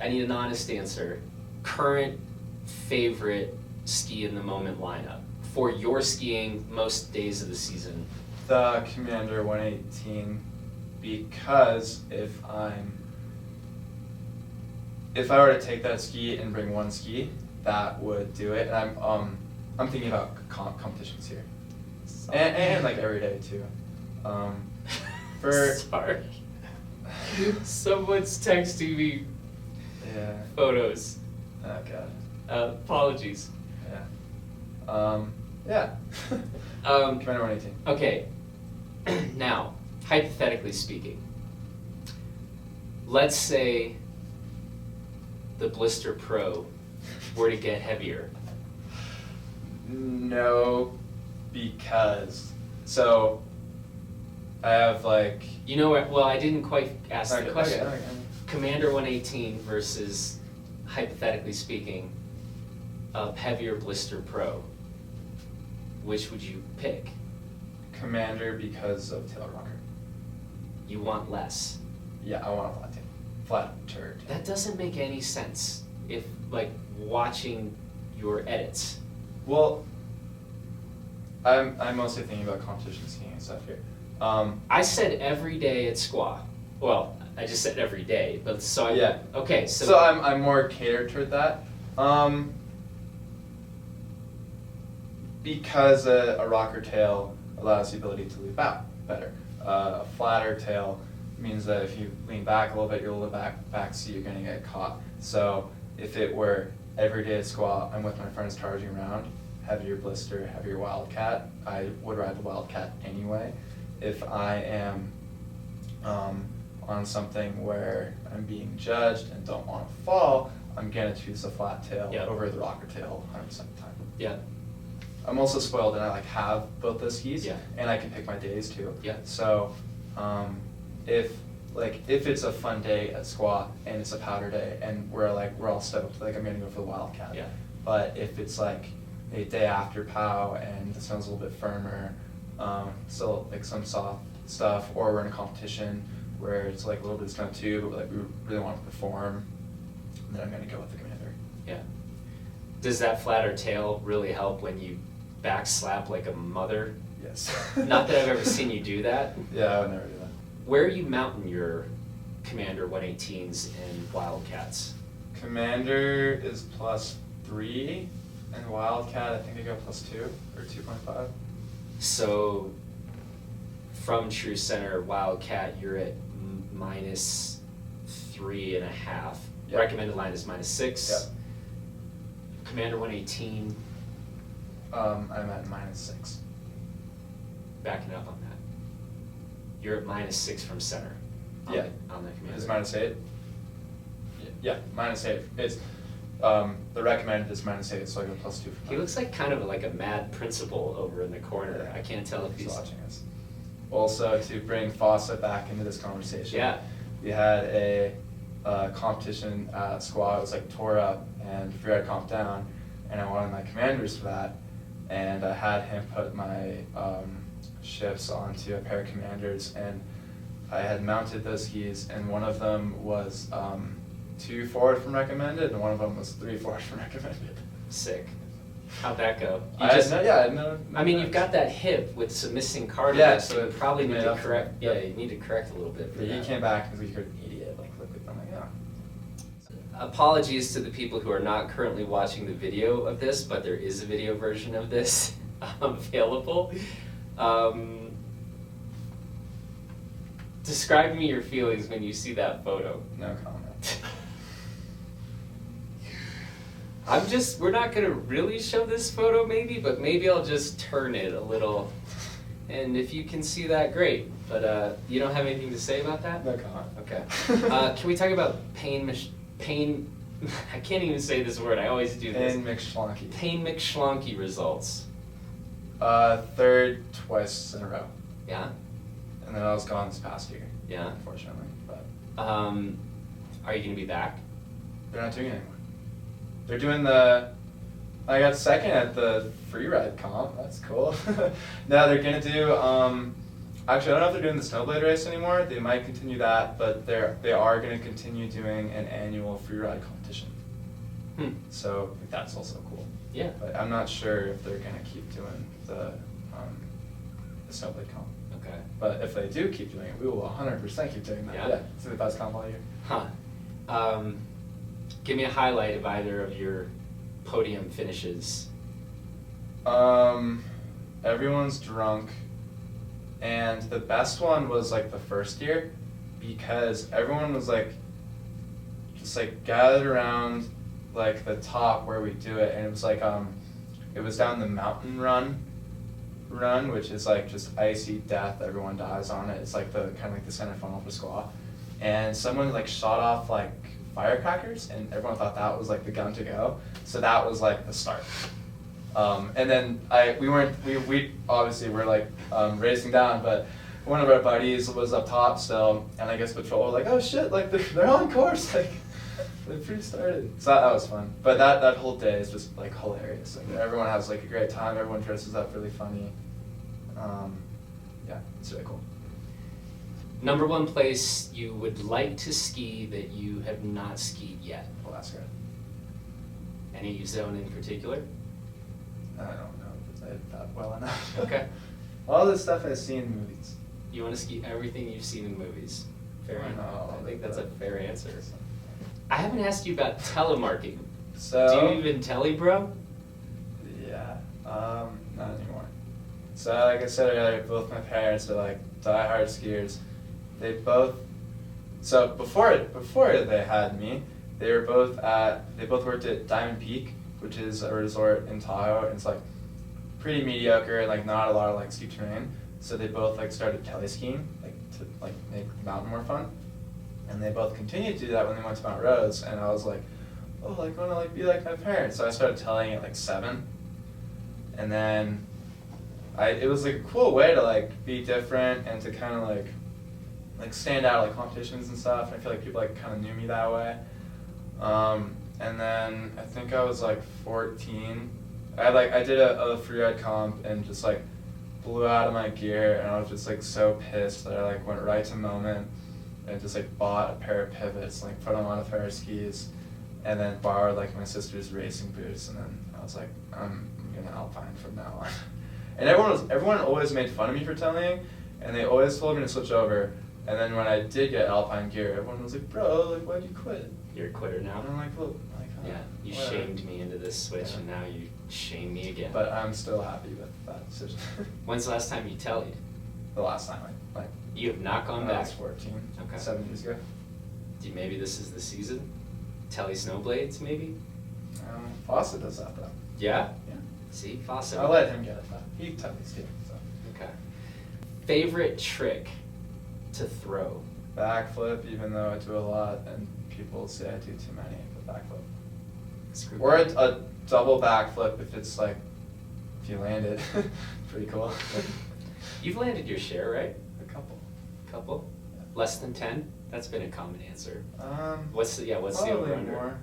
[SPEAKER 1] need an honest answer. Current favorite ski in the moment lineup for your skiing most days of the season?
[SPEAKER 2] The Commander 118, because if I were to take that ski and bring one ski, that would do it. And I'm thinking about competitions here, and like every day too.
[SPEAKER 1] Sorry. Someone's texting me
[SPEAKER 2] Yeah.
[SPEAKER 1] photos.
[SPEAKER 2] Oh god.
[SPEAKER 1] Apologies.
[SPEAKER 2] Yeah. Yeah. Commander 118.
[SPEAKER 1] Okay. Now, hypothetically speaking, let's say the Blister Pro were to get heavier.
[SPEAKER 2] No, because I have like.
[SPEAKER 1] You know what? Well, I didn't quite ask the
[SPEAKER 2] Okay,
[SPEAKER 1] question.
[SPEAKER 2] okay.
[SPEAKER 1] Commander 118 versus, hypothetically speaking, a heavier Blister Pro. Which would you pick?
[SPEAKER 2] Commander because of tail rocker.
[SPEAKER 1] You want less.
[SPEAKER 2] Yeah, I want a flat turd.
[SPEAKER 1] That doesn't make any sense if, like, watching your edits.
[SPEAKER 2] Well, I'm mostly thinking about competition skiing and stuff here.
[SPEAKER 1] I said every day at squaw. Well, I just said every day, but so I,
[SPEAKER 2] Yeah.
[SPEAKER 1] Okay,
[SPEAKER 2] So I'm more catered toward that. Because a rocker tail allows the ability to leap out better. A flatter tail means that if you lean back a little bit, you'll back so you're going to get caught. So if it were every day at squat, I'm with my friends charging around, heavier Blister, heavier Wildcat, I would ride the Wildcat anyway. If I am on something where I'm being judged and don't want to fall, I'm gonna choose the flat tail over the rocker tail 100% of the time.
[SPEAKER 1] Yeah.
[SPEAKER 2] I'm also spoiled and I like have both those skis,
[SPEAKER 1] Yeah.
[SPEAKER 2] and I can pick my days too.
[SPEAKER 1] Yeah.
[SPEAKER 2] So if it's a fun day at squat and it's a powder day and we're all stoked, like I'm gonna go for the Wildcat.
[SPEAKER 1] Yeah.
[SPEAKER 2] But if it's like a day after POW and the snow's a little bit firmer, still like some soft stuff, or we're in a competition where it's like a little bit of snow too, but like we really want to perform, then I'm gonna go with the Commander.
[SPEAKER 1] Yeah. Does that flatter tail really help when you back slap like a mother?
[SPEAKER 2] Yes.
[SPEAKER 1] Not that I've ever seen you do that.
[SPEAKER 2] Yeah, I would never do that.
[SPEAKER 1] Where are you mounting your Commander 118s and Wildcats?
[SPEAKER 2] Commander is +3, and Wildcat I think I go +2 or 2.5.
[SPEAKER 1] So from True Center, Wildcat, you're at -3.5.
[SPEAKER 2] Yep.
[SPEAKER 1] Recommended line is -6.
[SPEAKER 2] Yep.
[SPEAKER 1] Commander 118,
[SPEAKER 2] I'm at -6.
[SPEAKER 1] backing up on that. You're at -6 from center. On
[SPEAKER 2] Yeah.
[SPEAKER 1] on the Commander.
[SPEAKER 2] Is -8? Yeah, -8. It's the recommended is -8, so I go +2 for
[SPEAKER 1] He looks like kind of like a mad principal over in the corner.
[SPEAKER 2] Yeah.
[SPEAKER 1] I can't tell if he's
[SPEAKER 2] watching us. Also, to bring Fossa back into this conversation,
[SPEAKER 1] Yeah.
[SPEAKER 2] we had a competition at squat. It was like tore up and Freeride comp down, and I wanted my Commanders for that, and I had him put my shifts onto a pair of Commanders, and I had mounted those skis, and one of them was 2 forward from recommended, and one of them was 3 forward from recommended.
[SPEAKER 1] sick. How'd that go?
[SPEAKER 2] I had no
[SPEAKER 1] I mean, you've got that hip with some missing cartilage,
[SPEAKER 2] Yeah,
[SPEAKER 1] so
[SPEAKER 2] so
[SPEAKER 1] you probably
[SPEAKER 2] it
[SPEAKER 1] need
[SPEAKER 2] made
[SPEAKER 1] to
[SPEAKER 2] up for
[SPEAKER 1] correct.
[SPEAKER 2] it.
[SPEAKER 1] Yeah,
[SPEAKER 2] Yep.
[SPEAKER 1] you need to correct a little bit for
[SPEAKER 2] He
[SPEAKER 1] that.
[SPEAKER 2] came back because we heard an idiot like liquid. I'm like, yeah.
[SPEAKER 1] Apologies to the people who are not currently watching the video of this, but there is a video version of this available. Describe me your feelings when you see that photo.
[SPEAKER 2] No comment.
[SPEAKER 1] We're not gonna really show this photo maybe, but maybe I'll just turn it a little. And if you can see that, great. But you don't have anything to say about that?
[SPEAKER 2] No comment.
[SPEAKER 1] Okay. Can we talk about pain, I can't even say this word, I always do this.
[SPEAKER 2] Pain McSchlonky.
[SPEAKER 1] Pain McSchlonky results.
[SPEAKER 2] Third twice in a row.
[SPEAKER 1] Yeah?
[SPEAKER 2] And then I was gone this past year.
[SPEAKER 1] Yeah.
[SPEAKER 2] Unfortunately. But
[SPEAKER 1] Are you gonna be back?
[SPEAKER 2] they're not doing it anymore. They're doing I got second at the Freeride comp. That's cool. No, they're gonna do actually I don't know if they're doing the Snowblade race anymore. They might continue that, but they are gonna continue doing an annual Freeride competition. So that's also cool.
[SPEAKER 1] Yeah.
[SPEAKER 2] But I'm not sure if they're gonna keep doing the Snowblade comp.
[SPEAKER 1] Okay.
[SPEAKER 2] But if they do keep doing it, we will 100% keep doing that.
[SPEAKER 1] Yeah.
[SPEAKER 2] It's the best comp all year.
[SPEAKER 1] Huh. Give me a highlight of either of your podium finishes.
[SPEAKER 2] Everyone's drunk, and the best one was like the first year, because everyone was like just like gathered around like the top where we do it, and it was like it was down the mountain run, which is like just icy death. Everyone dies on it. It's like the kind of like the center funnel for squat, and someone like shot off like firecrackers, and everyone thought that was like the gun to go. So that was like the start. And then we obviously were like racing down, but one of our buddies was up top still, and I guess patrol was like, oh shit, like they're on course, like they pre-started. So that was fun. But that whole day is just like hilarious. Like everyone has like a great time. Everyone dresses up really funny. Yeah, it's really cool.
[SPEAKER 1] Number one place you would like to ski that you have not skied yet?
[SPEAKER 2] Alaska.
[SPEAKER 1] Any zone in particular?
[SPEAKER 2] I don't know that well enough.
[SPEAKER 1] Okay.
[SPEAKER 2] All the stuff I've seen in movies.
[SPEAKER 1] You want to ski everything you've seen in movies. Fair
[SPEAKER 2] I
[SPEAKER 1] enough.
[SPEAKER 2] know,
[SPEAKER 1] I think that's a
[SPEAKER 2] but-
[SPEAKER 1] fair answer. I haven't asked you about telemarking.
[SPEAKER 2] So.
[SPEAKER 1] Do you even tele, bro?
[SPEAKER 2] Yeah. Not anymore. So like I said earlier, both my parents are like diehard skiers. They both. So before they had me, they both worked at Diamond Peak, which is a resort in Tahoe. And it's like pretty mediocre and like not a lot of like steep terrain. So they both like started tele skiing, like to like make the mountain more fun. And they both continued to do that when they went to Mount Rose. And I was like, oh, like I want to like be like my parents. So I started teleing at like 7. And then it was like a cool way to like be different and to kind of like stand out at like competitions and stuff. And I feel like people like kind of knew me that way. And then I think I was like 14. I did a freeride comp and just like blew out of my gear, and I was just like so pissed that I like went right to Moment and just like bought a pair of pivots, like put them on a pair of skis, and then borrowed like my sister's racing boots, and then I was like, I'm gonna alpine from now on. And everyone always made fun of me for telling, and they always told me to switch over. And then when I did get alpine gear, everyone was like, bro, like why'd you quit?
[SPEAKER 1] You're a quitter now?
[SPEAKER 2] And I'm like, well, like,
[SPEAKER 1] yeah, you
[SPEAKER 2] whatever.
[SPEAKER 1] shamed me into this switch,
[SPEAKER 2] Yeah.
[SPEAKER 1] and now you shame me again.
[SPEAKER 2] But I'm still happy with that decision.
[SPEAKER 1] When's the last time you tellied?
[SPEAKER 2] The last time like
[SPEAKER 1] You have not gone
[SPEAKER 2] when I
[SPEAKER 1] back.
[SPEAKER 2] was 14,
[SPEAKER 1] Okay.
[SPEAKER 2] 7 years ago.
[SPEAKER 1] Maybe this is the season? Telly snowblades, maybe?
[SPEAKER 2] Fawcett does that though.
[SPEAKER 1] Yeah?
[SPEAKER 2] Yeah.
[SPEAKER 1] See, Fawcett.
[SPEAKER 2] I'll let him get it though. He tells too. So.
[SPEAKER 1] Okay. Favorite trick to throw?
[SPEAKER 2] Backflip, even though I do a lot, and people say I do too many, but backflip.
[SPEAKER 1] Screw
[SPEAKER 2] Or
[SPEAKER 1] back.
[SPEAKER 2] a double backflip if it's like, if you land it. Pretty cool.
[SPEAKER 1] You've landed your share, right?
[SPEAKER 2] A couple.
[SPEAKER 1] Couple?
[SPEAKER 2] Yeah.
[SPEAKER 1] Less than 10? That's been a common answer.
[SPEAKER 2] What's
[SPEAKER 1] the
[SPEAKER 2] probably
[SPEAKER 1] over under?
[SPEAKER 2] more.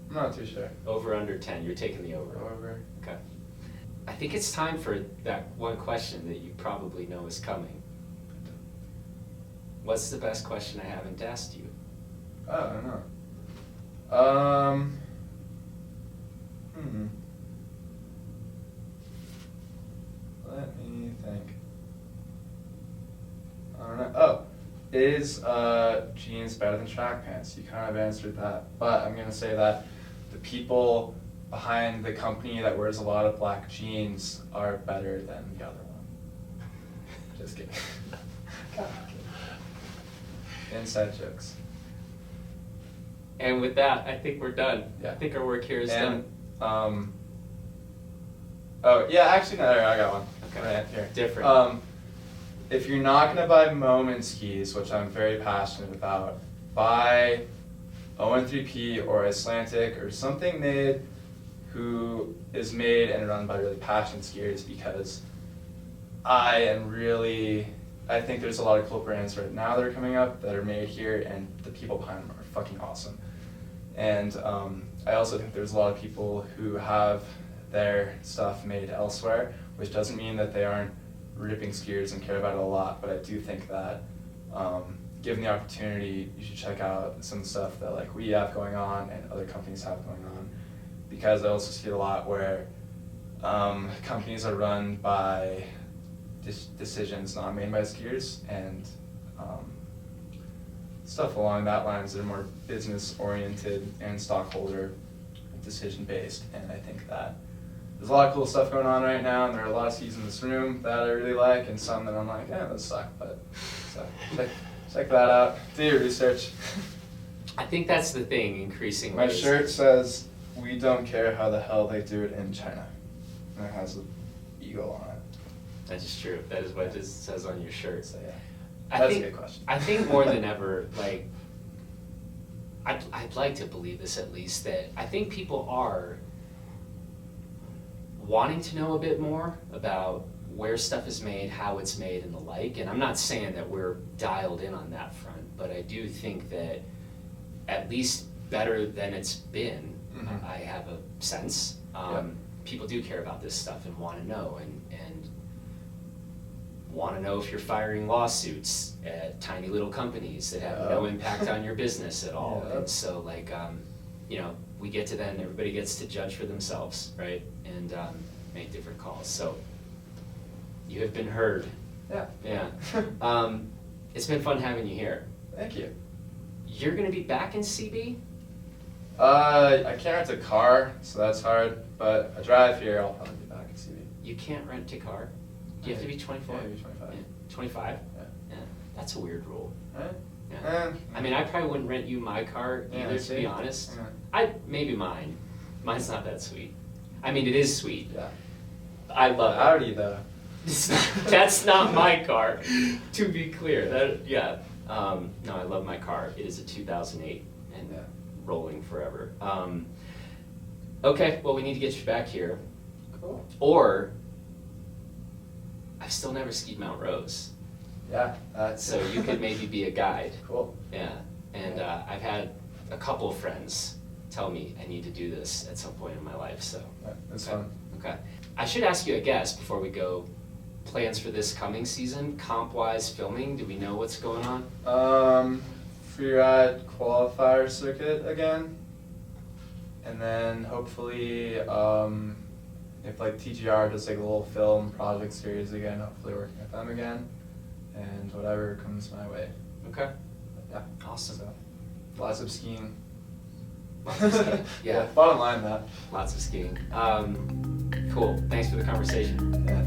[SPEAKER 2] I'm not too sure.
[SPEAKER 1] Over under 10. You're taking the over.
[SPEAKER 2] Over.
[SPEAKER 1] Okay. I think it's time for that one question that you probably know is coming. What's the best question I haven't asked you?
[SPEAKER 2] Oh, I don't know. Let me think. I don't know. Oh, is jeans better than track pants? You kind of answered that, but I'm gonna say that the people behind the company that wears a lot of black jeans are better than the other one. Just kidding. Inside jokes.
[SPEAKER 1] And with that, I think we're done.
[SPEAKER 2] Yeah.
[SPEAKER 1] I think our work here is
[SPEAKER 2] And,
[SPEAKER 1] done.
[SPEAKER 2] Oh, yeah, actually, no, I got one.
[SPEAKER 1] Okay.
[SPEAKER 2] Right here.
[SPEAKER 1] Different.
[SPEAKER 2] If you're not going to buy Moment skis, which I'm very passionate about, buy O13P or Icelantic or something who is made and run by really passionate skiers, because I think there's a lot of cool brands right now that are coming up that are made here, and the people behind them are fucking awesome. And I also think there's a lot of people who have their stuff made elsewhere, which doesn't mean that they aren't ripping skiers and care about it a lot, but I do think that given the opportunity, you should check out some stuff that like we have going on and other companies have going on, because I also see a lot where companies are run by decisions not made by skiers, and stuff along that lines that are more business oriented and stockholder decision based. And I think that there's a lot of cool stuff going on right now, and there are a lot of skis in this room that I really like, and some that I'm like, those suck, but so check that out. Do your research.
[SPEAKER 1] I think that's the thing, increasingly.
[SPEAKER 2] My shirt says, "We don't care how the hell they do it in China," and it has an eagle on it.
[SPEAKER 1] That is true. That is what it says on your shirt.
[SPEAKER 2] So yeah,
[SPEAKER 1] I
[SPEAKER 2] that's
[SPEAKER 1] think,
[SPEAKER 2] a good question.
[SPEAKER 1] I think more than ever, like, I'd like to believe this at least, that I think people are wanting to know a bit more about where stuff is made, how it's made, and the like. And I'm not saying that we're dialed in on that front, but I do think that at least better than it's been,
[SPEAKER 2] Mhm.
[SPEAKER 1] I have a sense.
[SPEAKER 2] Yep.
[SPEAKER 1] People do care about this stuff and want to know, and want to know if you're firing lawsuits at tiny little companies that have no
[SPEAKER 2] Yep.
[SPEAKER 1] impact on your business at all.
[SPEAKER 2] Yep.
[SPEAKER 1] And so, like, we get to then, everybody gets to judge for themselves, right? And make different calls. So you have been heard.
[SPEAKER 2] Yeah.
[SPEAKER 1] Yeah. It's been fun having you here.
[SPEAKER 2] Thank you.
[SPEAKER 1] You're going to be back in CB?
[SPEAKER 2] I can't rent a car, so that's hard, but I drive here, I'll probably be back in CB.
[SPEAKER 1] You can't rent a car? Do you have to be 24?
[SPEAKER 2] Yeah, maybe 25.
[SPEAKER 1] Yeah. 25?
[SPEAKER 2] Yeah.
[SPEAKER 1] Yeah. That's a weird rule.
[SPEAKER 2] Right?
[SPEAKER 1] Yeah. I mean, I probably wouldn't rent you my car
[SPEAKER 2] Yeah,
[SPEAKER 1] either, to
[SPEAKER 2] see?
[SPEAKER 1] be honest.
[SPEAKER 2] Yeah.
[SPEAKER 1] Maybe mine. Mine's not that sweet. I mean, it is sweet.
[SPEAKER 2] Yeah.
[SPEAKER 1] I love it.
[SPEAKER 2] Audi though.
[SPEAKER 1] That's not my car, to be clear. No, I love my car. It is a 2008 and
[SPEAKER 2] Yeah.
[SPEAKER 1] rolling forever. Okay, well, we need to get you back here.
[SPEAKER 2] Cool.
[SPEAKER 1] Or, I've still never skied Mount Rose,
[SPEAKER 2] Yeah, that's
[SPEAKER 1] so you could maybe be a guide.
[SPEAKER 2] cool.
[SPEAKER 1] Yeah, and I've had a couple of friends tell me I need to do this at some point in my life, so.
[SPEAKER 2] Yeah, it's
[SPEAKER 1] Okay.
[SPEAKER 2] fun.
[SPEAKER 1] Okay. I should ask you, I guess, before we go, plans for this coming season, comp-wise, filming, do we know what's going on?
[SPEAKER 2] Freeride qualifier circuit again, and then hopefully, if like TGR does like a little film project series again, hopefully working with them again, and whatever comes my way.
[SPEAKER 1] Okay.
[SPEAKER 2] Yeah,
[SPEAKER 1] Awesome.
[SPEAKER 2] so lots of skiing.
[SPEAKER 1] Lots of skiing, yeah.
[SPEAKER 2] Bottom line that.
[SPEAKER 1] Lots of skiing. Cool, thanks for the conversation.
[SPEAKER 2] Yeah.